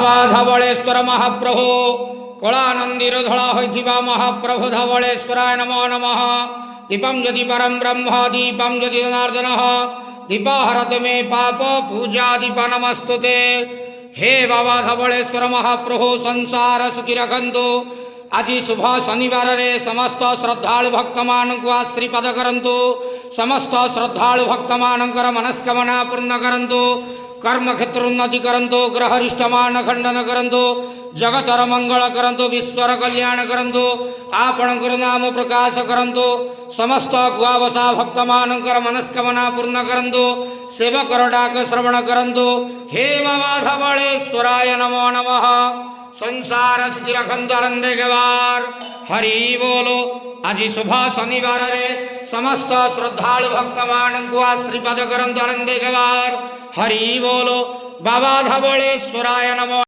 बाबा धवलेश्वर महाप्रभु कलानंदीर धड़ा होइथिबा महाप्रभु धवलेश्वराय नमो नमः। दीपम यदि परम ब्रह्म दीपम यदि जनार्दन दीपाहरत मे पाप पूजा दीप नमस्तुते। हे बाबा धवलेश्वर महाप्रभु संसार सुखी रखंतु। आज शुभ शनिवार रे समस्त श्रद्धालु भक्त मान को आशीर्वाद करंतु। समस्त श्रद्धालु भक्त मानकर मनस्कामना पूर्ण करंतु। कर्म क्षेत्र उन्नति करंतु। ग्रहरिष्टमान खंडन करंतु। जगतर मंगल करंतु। विश्वर कल्याण करंतु। आपणकर नाम प्रकाश करंतु। समस्त गुआवसा भक्त मानकर मनस्कामना पूर्ण करंतु। सेवकर डाक श्रवण करंतु। हे बाबा धवलेश्वराय नमो नमः। संसार सुखी रखंतु आनंदे गवार हरि बोलो। आज शुभ शनिवार रे समस्त श्रद्धालु भक्त मान को आशीर्वाद करंतु आनंदे गवार हरि बोलो। बाबा धवलेश्वराय नमो।